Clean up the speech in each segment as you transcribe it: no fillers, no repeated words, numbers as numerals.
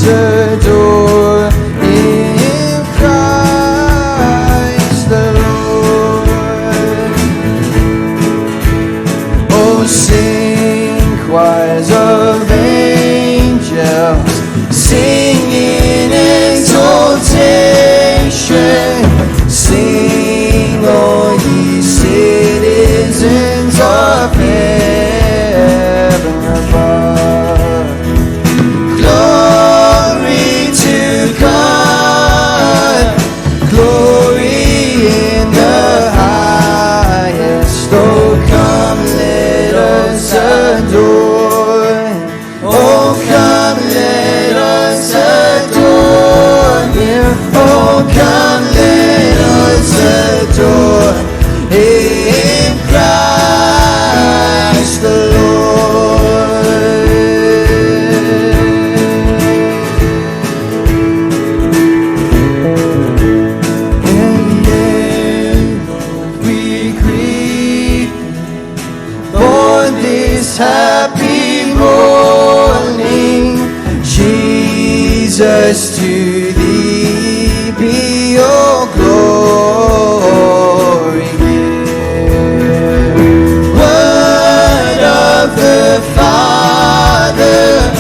adore in Christ the Lord. Oh, sing choirs of angels, sing in exaltation, sing all ye citizens of heaven above. Glory to God, glory in the highest. Oh, come let us adore. Oh, come let us adore Him. Oh, come let us adore in Christ the Lord. And yet we greet on this happy morning, Jesus, to Thee be all glory give. Word of the Father,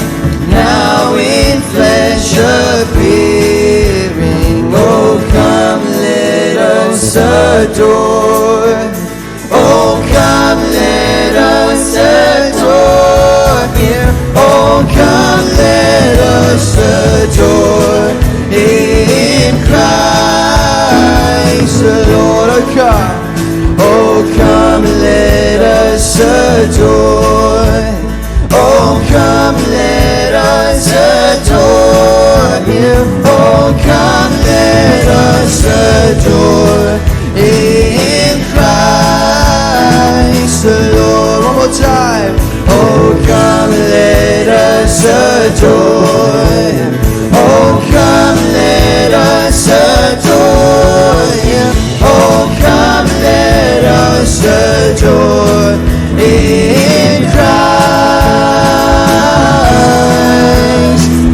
now in flesh appearing. Oh, come let us adore. Oh, come let us adore Him. Oh, come let us adore in Christ the Lord. Oh, come. Oh, come let us adore. Oh, come let us adore Him. Oh, come let us adore in Christ the Lord. One more time. Oh, come let us adore Him. Oh, come let us adore Him. Oh, come let us adore in Christ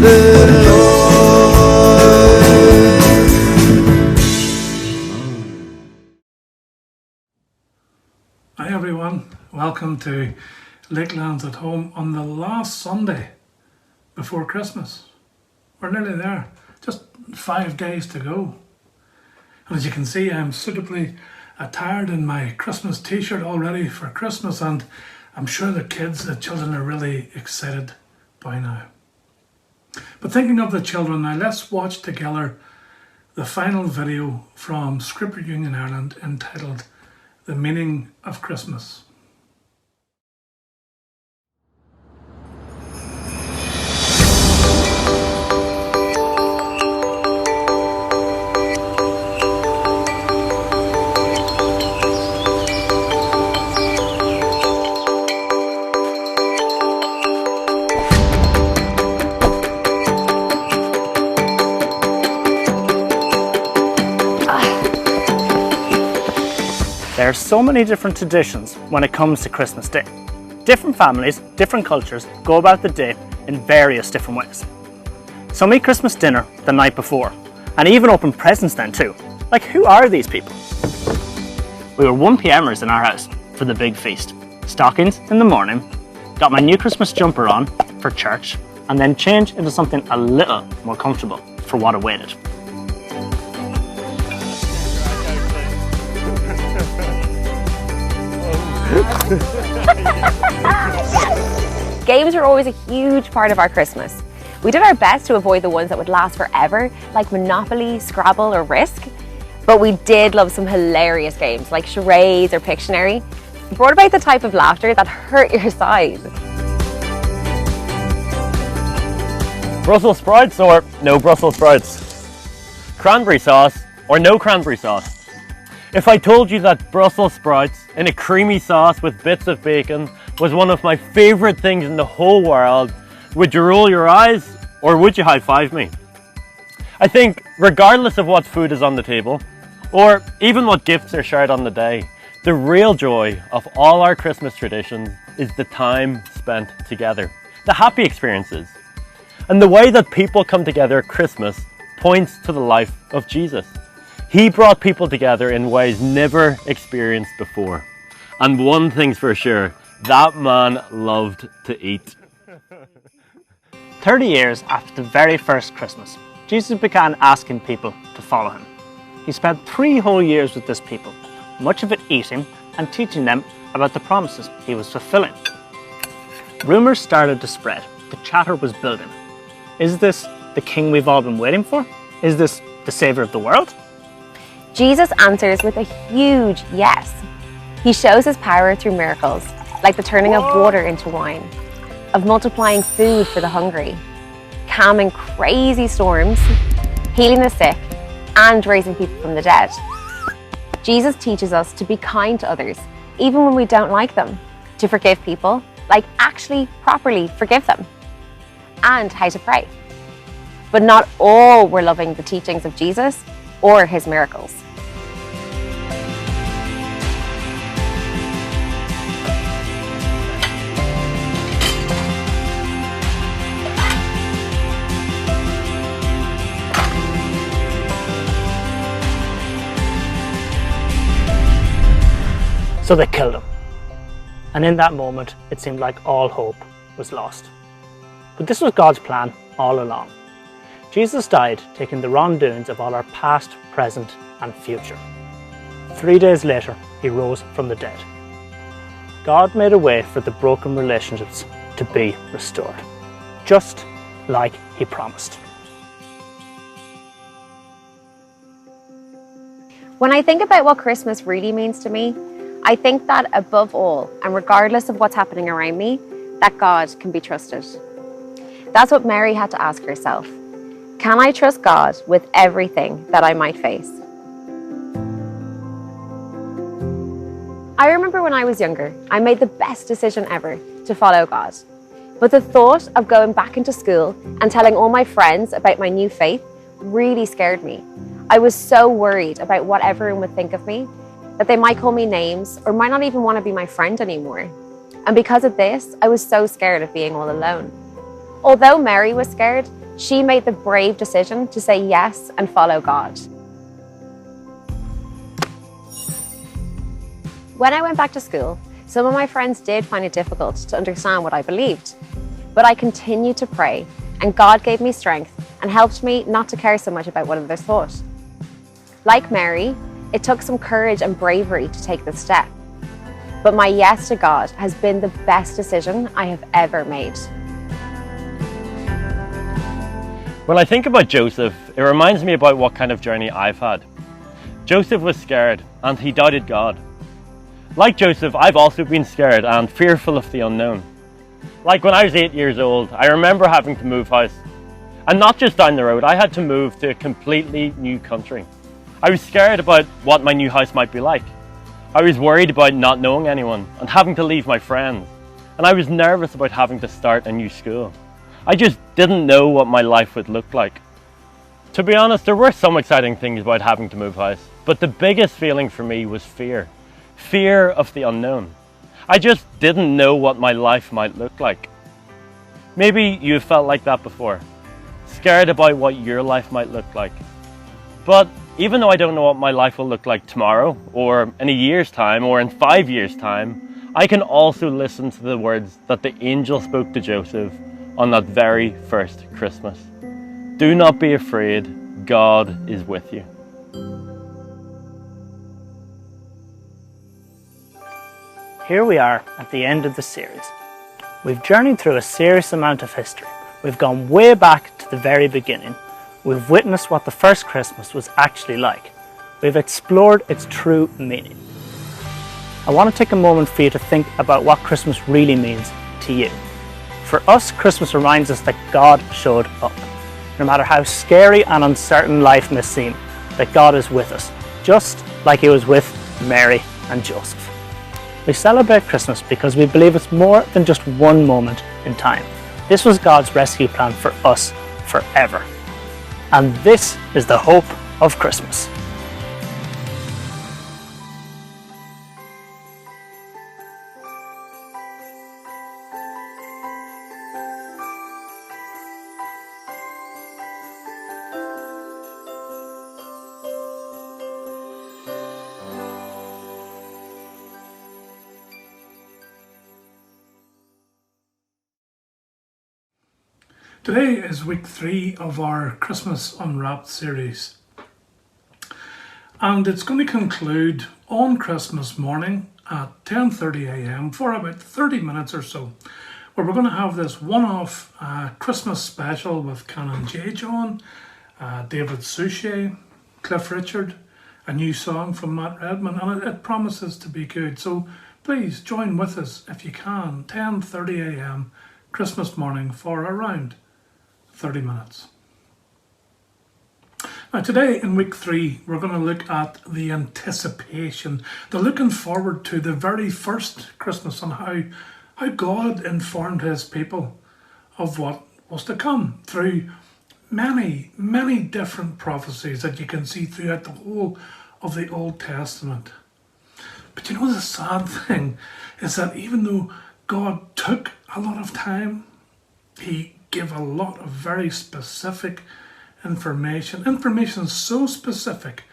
the Lord. Hi everyone, welcome to Lakelands at home on the last Sunday before Christmas. We're nearly there, just 5 days to go. And as you can see, I'm suitably attired in my Christmas t-shirt all ready for Christmas, and I'm sure the children are really excited by now. But thinking of the children now, let's watch together the final video from Scripture Union Ireland entitled The Meaning of Christmas. There are so many different traditions when it comes to Christmas Day. Different families, different cultures go about the day in various different ways. Some eat Christmas dinner the night before, and even open presents then too. Like, who are these people? We were 1 p.m.ers in our house for the big feast. Stockings in the morning, got my new Christmas jumper on for church, and then changed into something a little more comfortable for what awaited. Games are always a huge part of our Christmas. We did our best to avoid the ones that would last forever, like Monopoly, Scrabble or Risk. But we did love some hilarious games like charades or Pictionary. It brought about the type of laughter that hurt your side. Brussels sprouts or no Brussels sprouts? Cranberry sauce or no cranberry sauce? If I told you that Brussels sprouts in a creamy sauce with bits of bacon was one of my favourite things in the whole world, would you roll your eyes or would you high-five me? I think regardless of what food is on the table, or even what gifts are shared on the day, the real joy of all our Christmas traditions is the time spent together, the happy experiences. And the way that people come together at Christmas points to the life of Jesus. He brought people together in ways never experienced before. And one thing's for sure, that man loved to eat. 30 years after the very first Christmas, Jesus began asking people to follow him. He spent 3 whole years with this people, much of it eating and teaching them about the promises he was fulfilling. Rumours started to spread. The chatter was building. Is this the king we've all been waiting for? Is this the saviour of the world? Jesus answers with a huge yes. He shows his power through miracles, like the turning of water into wine, of multiplying food for the hungry, calming crazy storms, healing the sick, and raising people from the dead. Jesus teaches us to be kind to others, even when we don't like them, to forgive people, like actually properly forgive them, and how to pray. But not all were loving the teachings of Jesus or his miracles. So they killed him. And in that moment, it seemed like all hope was lost. But this was God's plan all along. Jesus died, taking the wrongdoings of all our past, present, and future. 3 days later, he rose from the dead. God made a way for the broken relationships to be restored, just like he promised. When I think about what Christmas really means to me, I think that above all, and regardless of what's happening around me, that God can be trusted. That's what Mary had to ask herself. Can I trust God with everything that I might face? I remember when I was younger, I made the best decision ever to follow God. But the thought of going back into school and telling all my friends about my new faith really scared me. I was so worried about what everyone would think of me, that they might call me names or might not even want to be my friend anymore. And because of this, I was so scared of being all alone. Although Mary was scared, she made the brave decision to say yes and follow God. When I went back to school, some of my friends did find it difficult to understand what I believed. But I continued to pray, and God gave me strength and helped me not to care so much about what others thought. Like Mary, it took some courage and bravery to take this step. But my yes to God has been the best decision I have ever made. When I think about Joseph, it reminds me about what kind of journey I've had. Joseph was scared and he doubted God. Like Joseph, I've also been scared and fearful of the unknown. Like when I was 8 years old, I remember having to move house. And not just down the road, I had to move to a completely new country. I was scared about what my new house might be like. I was worried about not knowing anyone and having to leave my friends. And I was nervous about having to start a new school. I just didn't know what my life would look like. To be honest, there were some exciting things about having to move house, but the biggest feeling for me was fear. Fear of the unknown. I just didn't know what my life might look like. Maybe you've felt like that before, scared about what your life might look like. But even though I don't know what my life will look like tomorrow, or in a year's time, or in 5 years' time, I can also listen to the words that the angel spoke to Joseph on that very first Christmas. Do not be afraid, God is with you. Here we are at the end of the series. We've journeyed through a serious amount of history. We've gone way back to the very beginning. We've witnessed what the first Christmas was actually like. We've explored its true meaning. I want to take a moment for you to think about what Christmas really means to you. For us, Christmas reminds us that God showed up. No matter how scary and uncertain life may seem, that God is with us, just like he was with Mary and Joseph. We celebrate Christmas because we believe it's more than just one moment in time. This was God's rescue plan for us forever. And this is the hope of Christmas. Today is week 3 of our Christmas Unwrapped series. And it's going to conclude on Christmas morning at 10:30 a.m. for about 30 minutes or so, where we're going to have this one-off Christmas special with Canon J. John, David Suchet, Cliff Richard, a new song from Matt Redman, and it promises to be good. So please join with us if you can, 10:30 a.m. Christmas morning for around 30 minutes. Now today in week 3 we're going to look at the anticipation, the looking forward to the very first Christmas, and how God informed his people of what was to come through many, many different prophecies that you can see throughout the whole of the Old Testament. But you know, the sad thing is that even though God took a lot of time, he gave a lot of very specific information so specific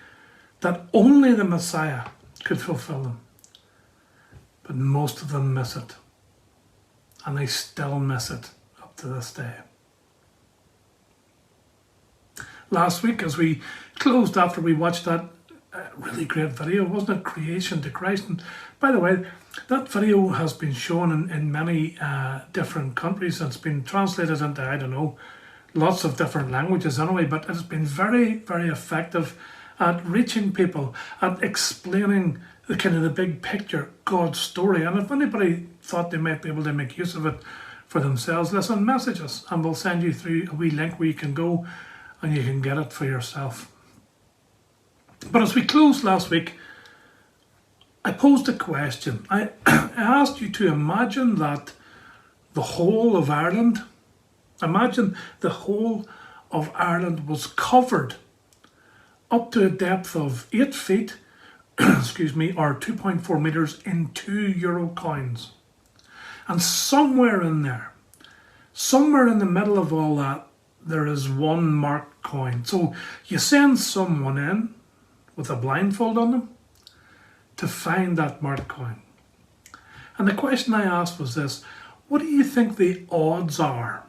that only the Messiah could fulfill them. But most of them miss it, and they still miss it up to this day. Last week, as we closed after we watched that really great video, wasn't it, Creation to Christ? And by the way, that video has been shown in many different countries. It's been translated into, I don't know, lots of different languages anyway, but it's been very, very effective at reaching people, at explaining the kind of the big picture, God's story. And if anybody thought they might be able to make use of it for themselves, listen, message us and we'll send you through a wee link where you can go and you can get it for yourself. But as we closed last week, I posed a question. I asked you to imagine that the whole of Ireland, imagine the whole of Ireland was covered up to a depth of 8 feet, excuse me, or 2.4 metres in €2 coins. And somewhere in there, somewhere in the middle of all that, there is one marked coin. So you send someone in with a blindfold on them to find that marked coin. And the question I asked was this: what do you think the odds are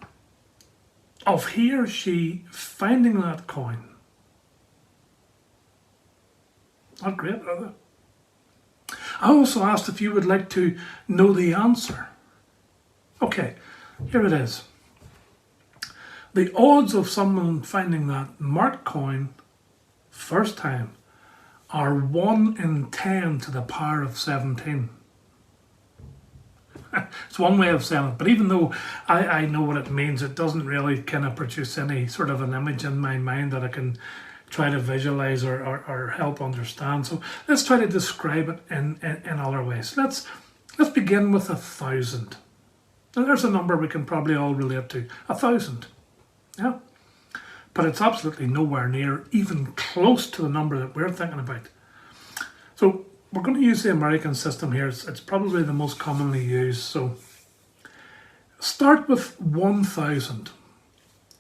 of he or she finding that coin? Not great, are they? I also asked if you would like to know the answer. Okay, here it is. The odds of someone finding that marked coin first time are 1 in 10 to the power of 17. It's one way of saying it, but even though I know what it means, it doesn't really kind of produce any sort of an image in my mind that I can try to visualize or help understand. So let's try to describe it in other ways. Let's begin with 1,000. Now there's a number we can probably all relate to, 1,000. Yeah. But it's absolutely nowhere near even close to the number that we're thinking about. So we're going to use the American system here. It's probably the most commonly used. So start with 1,000.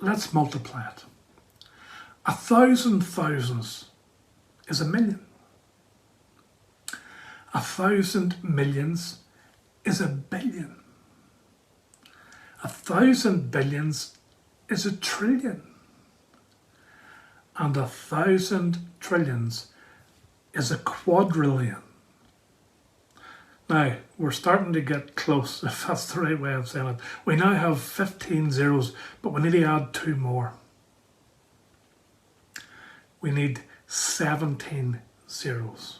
Let's multiply it. 1,000 thousands is 1,000,000. 1,000 millions is 1,000,000,000. 1,000 billions is 1,000,000,000,000. And 1,000 trillions is 1,000,000,000,000,000. Now, we're starting to get close, if that's the right way of saying it. We now have 15 zeros, but we need to add 2 more. We need 17 zeros.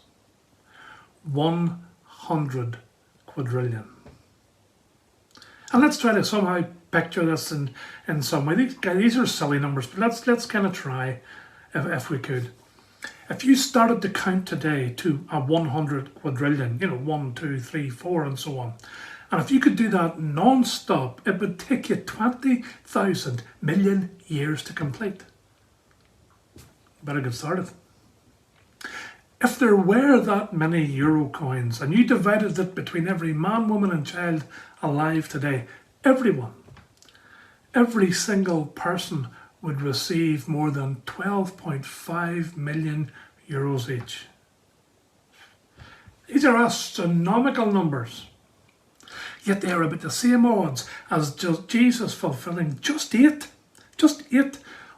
100 quadrillion. And let's try to somehow picture this in some way. These are silly numbers, but let's kind of try, if we could. If you started to count today to a 100 quadrillion, 1, 2, 3, 4, and so on, and if you could do that non-stop, it would take you 20,000 million years to complete. Better get started. If there were that many euro coins and you divided it between every man, woman and child alive today, every single person would receive more than 12.5 million euros each. These are astronomical numbers. yet they are about the same odds as Jesus fulfilling just eight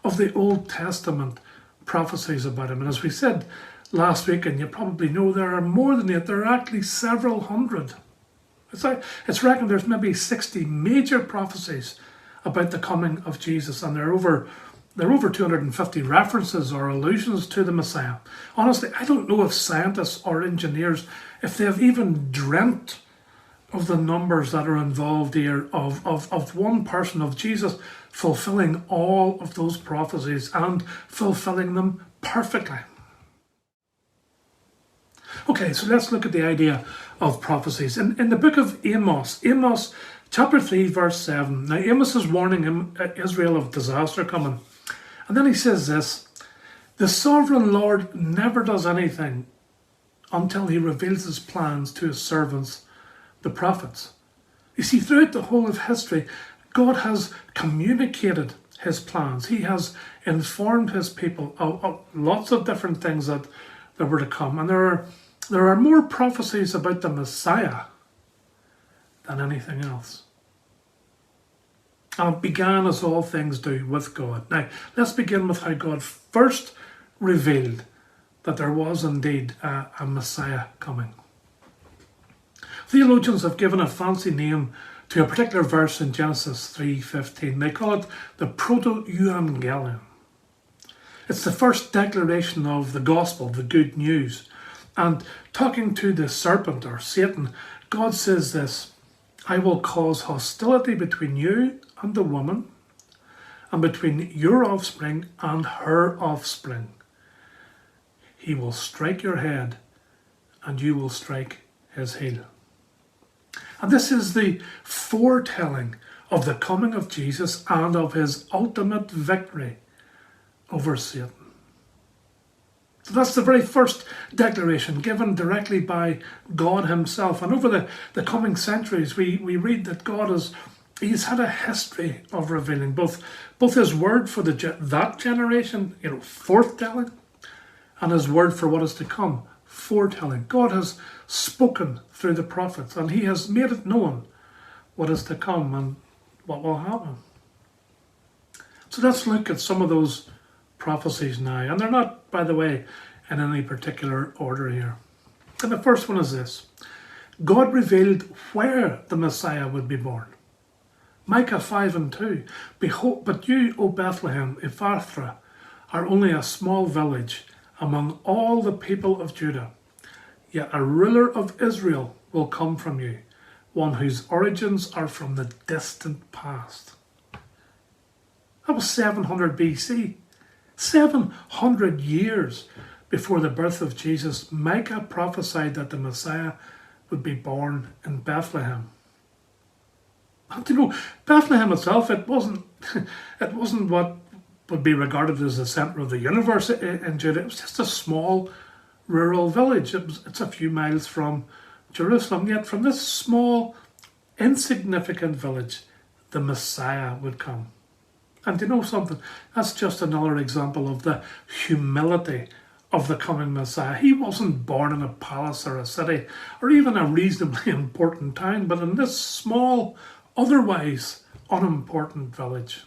of the Old Testament prophecies about him. And as we said last week, and you probably know, there are more than eight, there are actually several hundred. It's reckoned there's maybe 60 major prophecies about the coming of Jesus, and there are over 250 references or allusions to the Messiah. Honestly, I don't know if scientists or engineers, if they've even dreamt of the numbers that are involved here of one person, of Jesus, fulfilling all of those prophecies and fulfilling them perfectly. Okay, so let's look at the idea of prophecies. In the book of Amos chapter 3, verse 7. Now Amos is warning Israel of disaster coming. And then he says this: the sovereign Lord never does anything until he reveals his plans to his servants, the prophets. You see, throughout the whole of history, God has communicated his plans. He has informed his people of lots of different things that were to come. And there are more prophecies about the Messiah than anything else. And it began, as all things do, with God. Now, let's begin with how God first revealed that there was indeed a Messiah coming. Theologians have given a fancy name to a particular verse in Genesis 3:15. They call it the Proto-Evangelium. It's the first declaration of the gospel, the good news. And talking to the serpent, or Satan, God says this: I will cause hostility between you and the woman, and between your offspring and her offspring. He will strike your head, and you will strike his heel. And this is the foretelling of the coming of Jesus and of his ultimate victory over Satan. So that's the very first declaration given directly by God himself. And over the coming centuries, we read that God he's had a history of revealing both his word for that generation, forthtelling, and his word for what is to come, foretelling. God has spoken through the prophets, and he has made it known what is to come and what will happen. So let's look at some of those prophecies now. And they're not, by the way, in any particular order here. And the first one is this: God revealed where the Messiah would be born. Micah 5:2. Behold, but you, O Bethlehem Ephrathah, are only a small village among all the people of Judah. Yet a ruler of Israel will come from you, one whose origins are from the distant past. That was 700 BC. 700 years before the birth of Jesus, Micah prophesied that the Messiah would be born in Bethlehem. And Bethlehem itself, it wasn't what would be regarded as the centre of the universe in Judah. It was just a small rural village. It's a few miles from Jerusalem. Yet from this small, insignificant village, the Messiah would come. And you know something? That's just another example of the humility of the coming Messiah. He wasn't born in a palace or a city or even a reasonably important town, but in this small, otherwise unimportant village.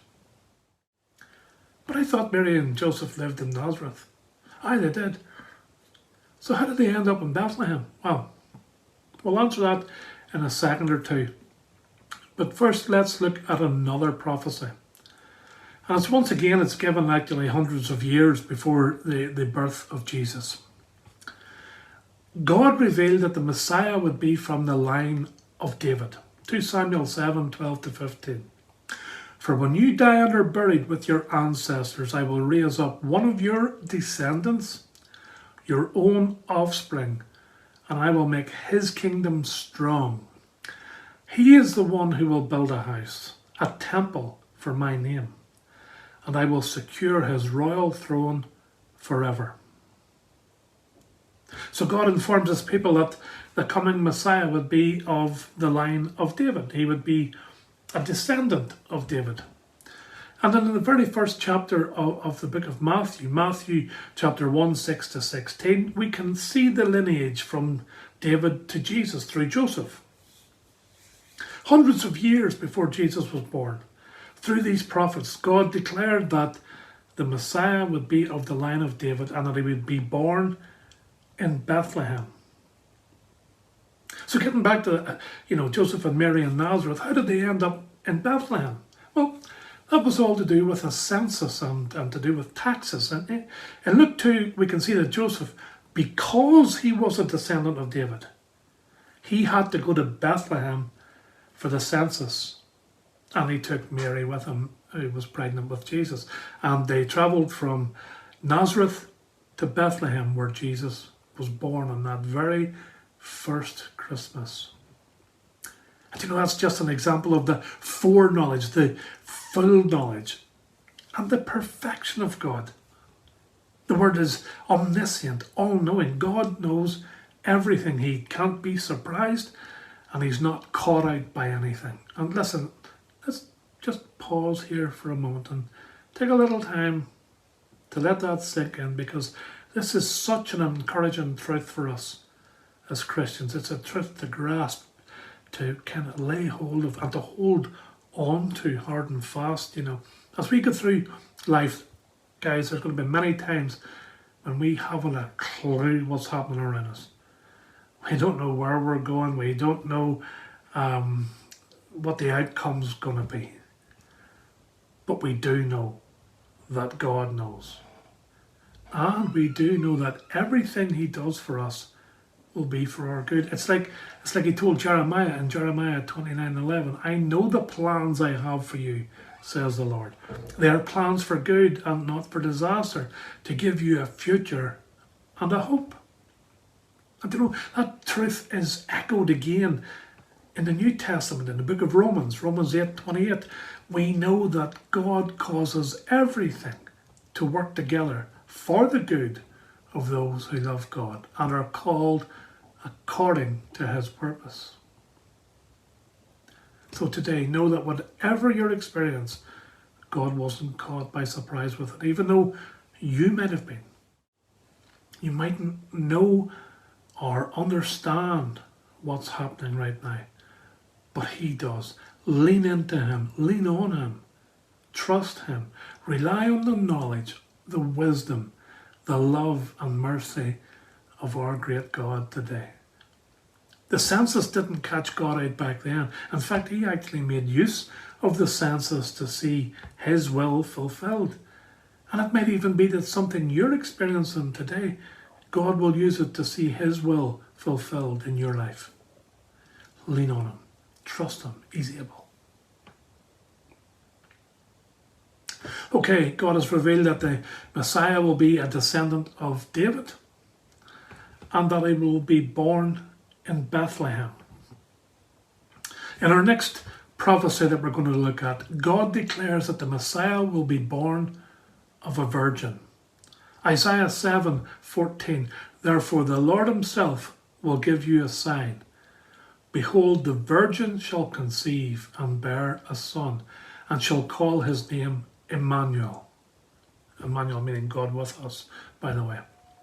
But I thought Mary and Joseph lived in Nazareth. Aye, they did. So how did they end up in Bethlehem? Well, we'll answer that in a second or two. But first, let's look at another prophecy. And it's given actually hundreds of years before the birth of Jesus. God revealed that the Messiah would be from the line of David. 2 Samuel 7:12-15. For when you die and are buried with your ancestors, I will raise up one of your descendants, your own offspring, and I will make his kingdom strong. He is the one who will build a house, a temple for my name, and I will secure his royal throne forever. So God informs his people that the coming Messiah would be of the line of David. He would be a descendant of David. And in the very first chapter of the book of Matthew chapter 1:6-16, we can see the lineage from David to Jesus through Joseph. Hundreds of years before Jesus was born, through these prophets, God declared that the Messiah would be of the line of David and that he would be born in Bethlehem. So getting back to, Joseph and Mary in Nazareth, how did they end up in Bethlehem? Well, that was all to do with a census and to do with taxes. And in Luke 2, we can see that Joseph, because he was a descendant of David, he had to go to Bethlehem for the census. And he took Mary with him, who was pregnant with Jesus. And they travelled from Nazareth to Bethlehem, where Jesus was born on that very first Christmas. And that's just an example of the foreknowledge, the full knowledge, and the perfection of God. The word is omniscient, all-knowing. God knows everything. He can't be surprised, and he's not caught out by anything. And listen, let's just pause here for a moment and take a little time to let that sink in, because this is such an encouraging truth for us as Christians. It's a truth to grasp, to kind of lay hold of, and to hold on to hard and fast. As we go through life, guys, there's going to be many times when we haven't a clue what's happening around us. We don't know where we're going. We don't know what the outcome's going to be. But we do know that God knows. And we do know that everything he does for us will be for our good. It's like he told Jeremiah in Jeremiah 29:11, I know the plans I have for you, says the Lord. They are plans for good and not for disaster, to give you a future and a hope. And that truth is echoed again in the New Testament, in the book of Romans 8:28. We know that God causes everything to work together for the good of those who love God and are called according to his purpose. So today, know that whatever your experience, God wasn't caught by surprise with it. Even though you might have been. You mightn't know or understand what's happening right now. But he does. Lean into him. Lean on him. Trust him. Rely on the knowledge, the wisdom, the love and mercy of our great God today. The census didn't catch God out back then. In fact, he actually made use of the census to see his will fulfilled. And it might even be that something you're experiencing today, God will use it to see his will fulfilled in your life. Lean on him. Trust him. He's able. Okay, God has revealed that the Messiah will be a descendant of David and that he will be born in Bethlehem. In our next prophecy that we're going to look at, God declares that the Messiah will be born of a virgin. Isaiah 7:14, therefore the Lord himself will give you a sign. Behold, the virgin shall conceive and bear a son, and shall call his name Emmanuel. Emmanuel meaning God with us, by the way.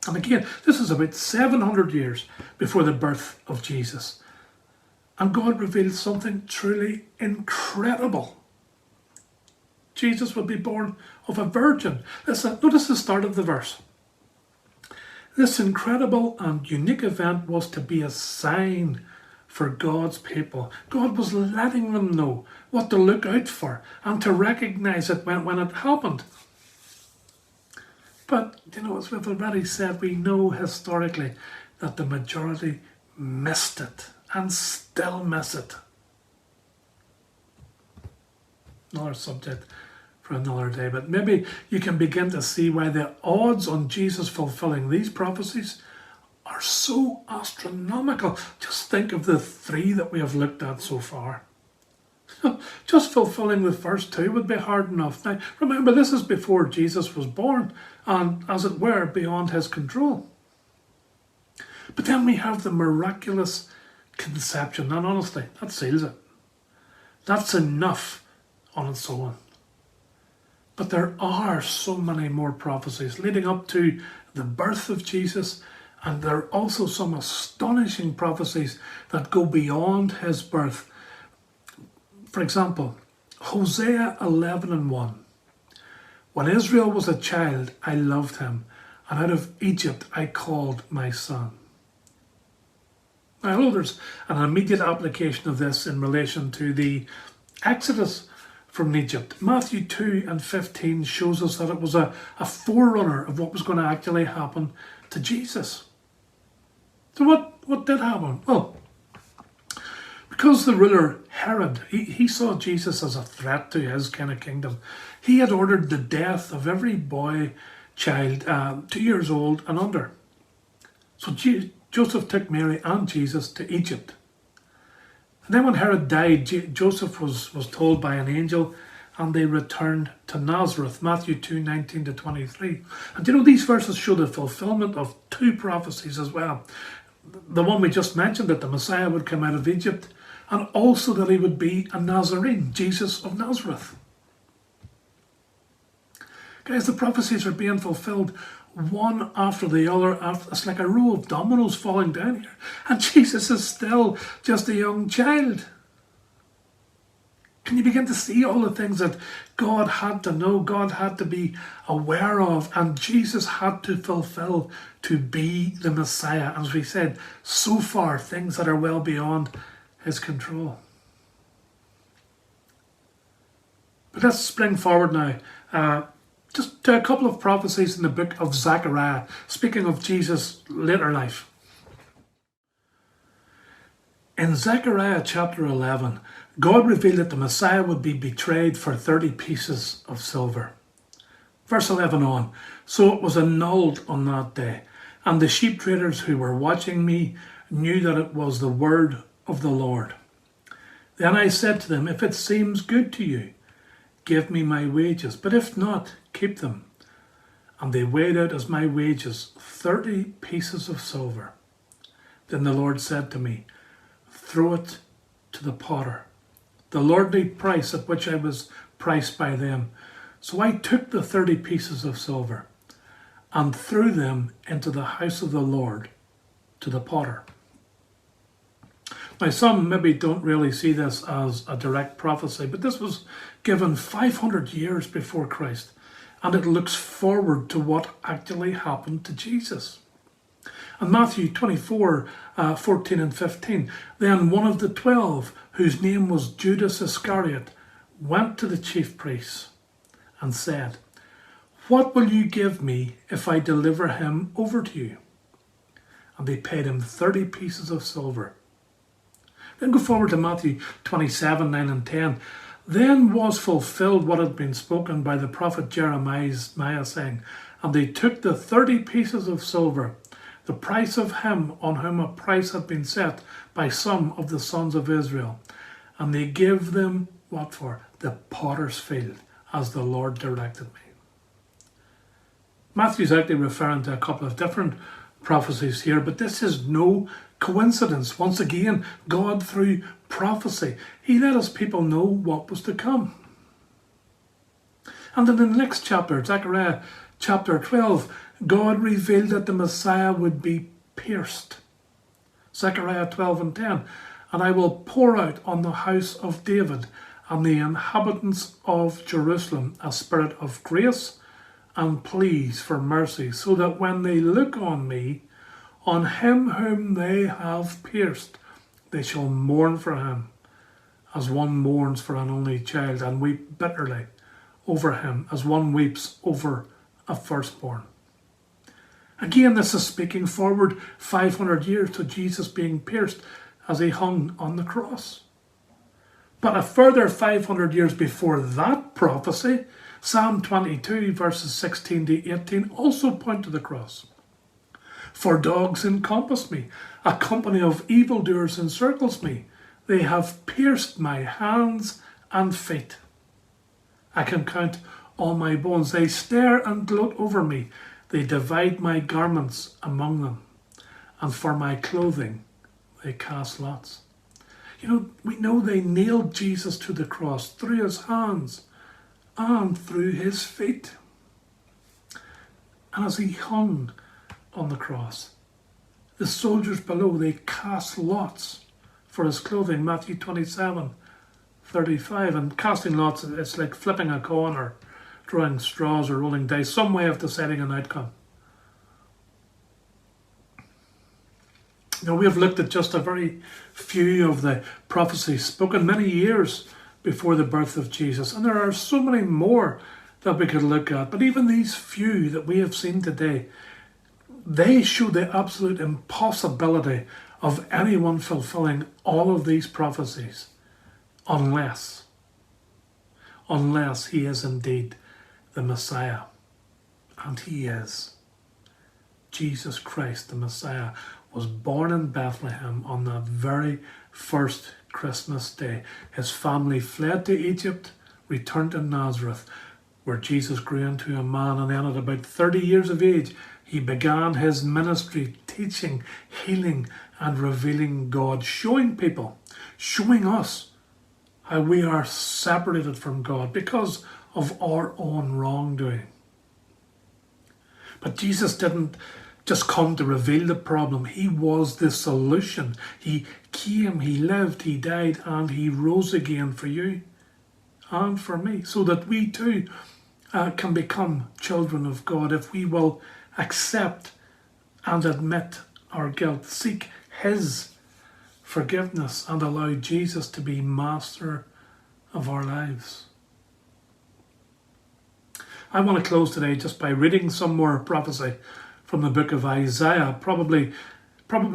And again, this is about 700 years before the birth of Jesus. And God revealed something truly incredible. Jesus would be born of a virgin. Listen, notice the start of the verse. This incredible and unique event was to be a sign for God's people. God was letting them know what to look out for and to recognize it when it happened. But, as we've already said, we know historically that the majority missed it and still miss it. Another subject for another day, but maybe you can begin to see why the odds on Jesus fulfilling these prophecies are so astronomical. Just think of the 3 that we have looked at so far. Just fulfilling the first 2 would be hard enough. Now, remember, this is before Jesus was born and, as it were, beyond his control. But then we have the miraculous conception, and honestly, that seals it. That's enough on its own. But there are so many more prophecies leading up to the birth of Jesus, and there are also some astonishing prophecies that go beyond his birth. For example, Hosea 11:1. When Israel was a child, I loved him, and out of Egypt I called my son. Now, I know there's an immediate application of this in relation to the Exodus from Egypt. Matthew 2:15 shows us that it was a forerunner of what was going to actually happen to Jesus. So what did happen? Well, because the ruler Herod, he saw Jesus as a threat to his kind of kingdom, he had ordered the death of every boy, child, 2 years old and under. So Joseph took Mary and Jesus to Egypt. And then when Herod died, Joseph was told by an angel, and they returned to Nazareth, Matthew 2:19-23. And you know, these verses show the fulfillment of two prophecies as well. The one we just mentioned, that the Messiah would come out of Egypt, and also that he would be a Nazarene, Jesus of Nazareth. Guys, the prophecies are being fulfilled one after the other. It's like a row of dominoes falling down here. And Jesus is still just a young child. Can you begin to see all the things that God had to know, God had to be aware of, and Jesus had to fulfill to be the Messiah? As we said, so far, things that are well beyond his control. But let's spring forward now, just to a couple of prophecies in the book of Zechariah, speaking of Jesus' later life. In Zechariah chapter 11, God revealed that the Messiah would be betrayed for 30 pieces of silver. Verse 11 on, so it was annulled on that day, and the sheep traders who were watching me knew that it was the word of the Lord. Then I said to them, if it seems good to you, give me my wages, but if not, keep them. And they weighed out as my wages 30 pieces of silver. Then the Lord said to me, throw it to the potter, the lordly price at which I was priced by them. So I took the 30 pieces of silver and threw them into the house of the Lord to the potter. Now, some maybe don't really see this as a direct prophecy, but this was given 500 years before Christ, and it looks forward to what actually happened to Jesus. And Matthew 24, 14 and 15, then one of the 12, whose name was Judas Iscariot, went to the chief priests and said, what will you give me if I deliver him over to you? And they paid him 30 pieces of silver. Then go forward to Matthew 27, 9 and 10. Then was fulfilled what had been spoken by the prophet Jeremiah, saying, and they took the 30 pieces of silver, the price of him on whom a price had been set by some of the sons of Israel, and they gave them, what for? The potter's field, as the Lord directed me. Matthew's actually referring to a couple of different prophecies here, but this is no coincidence. Once again, God, through prophecy, he let his people know what was to come. And in the next chapter, Zechariah chapter 12, God revealed that the Messiah would be pierced. Zechariah 12 and 10, and I will pour out on the house of David and the inhabitants of Jerusalem a spirit of grace and pleas for mercy, so that when they look on me, on him whom they have pierced, they shall mourn for him, as one mourns for an only child, and weep bitterly over him, as one weeps over a firstborn. Again, this is speaking forward 500 years to Jesus being pierced as he hung on the cross. But a further 500 years before that prophecy, Psalm 22 verses 16 to 18 also point to the cross. For dogs encompass me, a company of evildoers encircles me. They have pierced my hands and feet. I can count all my bones. They stare and gloat over me. They divide my garments among them, and for my clothing they cast lots. You know, we know they nailed Jesus to the cross through his hands and through his feet. And as he hung on the cross, the soldiers below, they cast lots for his clothing. Matthew 27, 35. And casting lots, it's like flipping a coin or drawing straws or rolling dice, some way of deciding an outcome. Now, we have looked at just a very few of the prophecies spoken many years before the birth of Jesus, and there are so many more that we could look at. But even these few that we have seen today, they show the absolute impossibility of anyone fulfilling all of these prophecies unless he is indeed the Messiah. And he is. Jesus Christ, the Messiah, was born in Bethlehem on that very first Christmas day. His family fled to Egypt, returned to Nazareth, where Jesus grew into a man, and then at about 30 years of age, he began his ministry, teaching, healing, and revealing God, showing people, showing us how we are separated from God because of our own wrongdoing. But Jesus didn't just come to reveal the problem. He was the solution. He came, he lived, he died, and he rose again for you and for me, so that we too can become children of God if we will accept and admit our guilt, seek his forgiveness, and allow Jesus to be master of our lives. I want to close today just by reading some more prophecy from the book of Isaiah, probably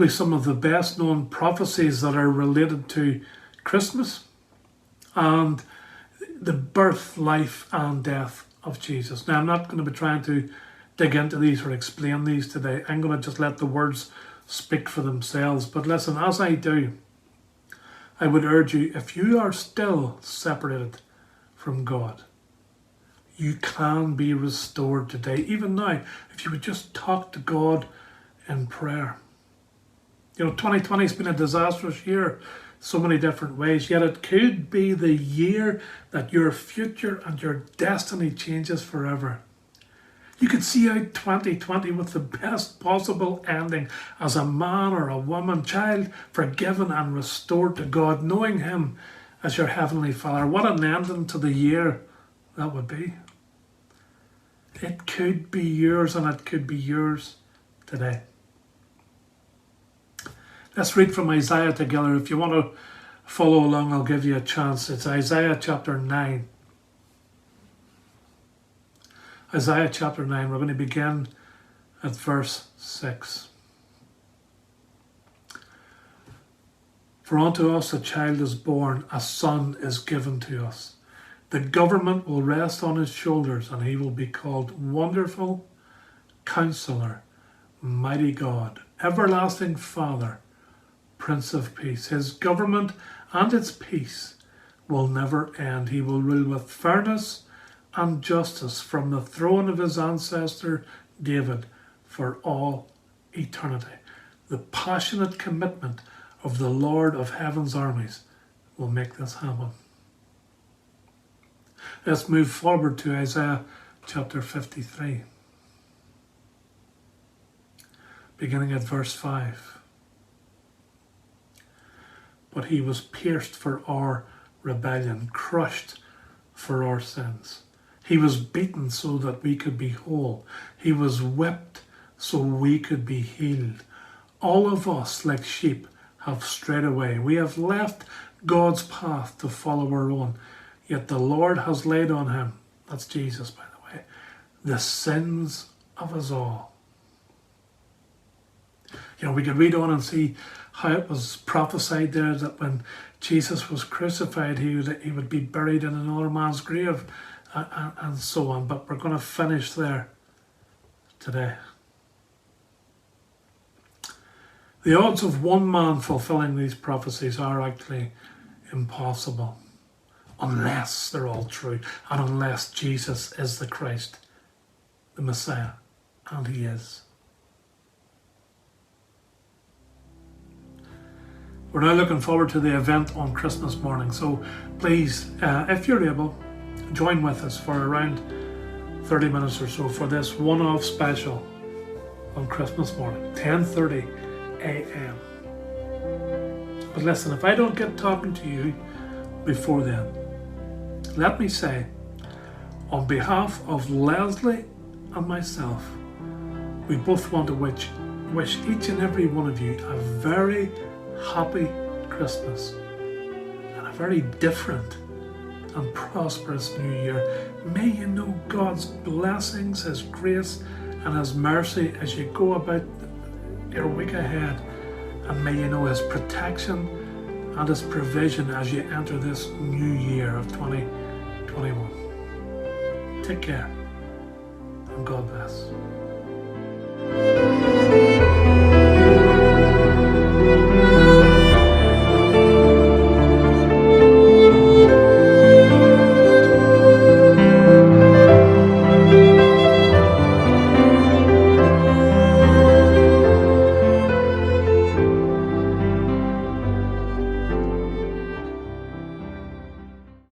some of the best known prophecies that are related to Christmas and the birth, life, and death of Jesus. Now, I'm not going to be trying to dig into these or explain these today. I'm going to just let the words speak for themselves. But listen, as I do, I would urge you, if you are still separated from God, you can be restored today. Even now, if you would just talk to God in prayer. 2020 has been a disastrous year, so many different ways, yet it could be the year that your future and your destiny changes forever. You could see out 2020 with the best possible ending as a man or a woman, child, forgiven and restored to God, knowing him as your heavenly Father. What an ending to the year that would be. It could be yours, and it could be yours today. Let's read from Isaiah together. If you want to follow along, I'll give you a chance. It's Isaiah chapter 9. Isaiah chapter 9, we're going to begin at verse 6. For unto us a child is born, a son is given to us. The government will rest on his shoulders, and he will be called Wonderful, Counselor, Mighty God, Everlasting Father, Prince of Peace. His government and its peace will never end. He will rule with fairness and justice from the throne of his ancestor David for all eternity. The passionate commitment of the Lord of Heaven's armies will make this happen. Let's move forward to Isaiah chapter 53, beginning at verse 5. But he was pierced for our rebellion, crushed for our sins. He was beaten so that we could be whole. He was whipped so we could be healed. All of us, like sheep, have strayed away. We have left God's path to follow our own. Yet the Lord has laid on him, that's Jesus by the way, the sins of us all. We could read on and see how it was prophesied there that when Jesus was crucified, he would be buried in another man's grave, and so on. But we're going to finish there today. The odds of one man fulfilling these prophecies are actually impossible, unless they're all true, and unless Jesus is the Christ, the Messiah, and he is. We're now looking forward to the event on Christmas morning, so please, if you're able, join with us for around 30 minutes or so for this one-off special on Christmas morning, 10:30 a.m. But listen, if I don't get talking to you before then. Let me say, on behalf of Leslie and myself, we both want to wish each and every one of you a very happy Christmas and a very different and prosperous new year. May you know God's blessings, His grace and His mercy as you go about your week ahead, and may you know His protection and His provision as you enter this new year of 2021. Take care and God bless.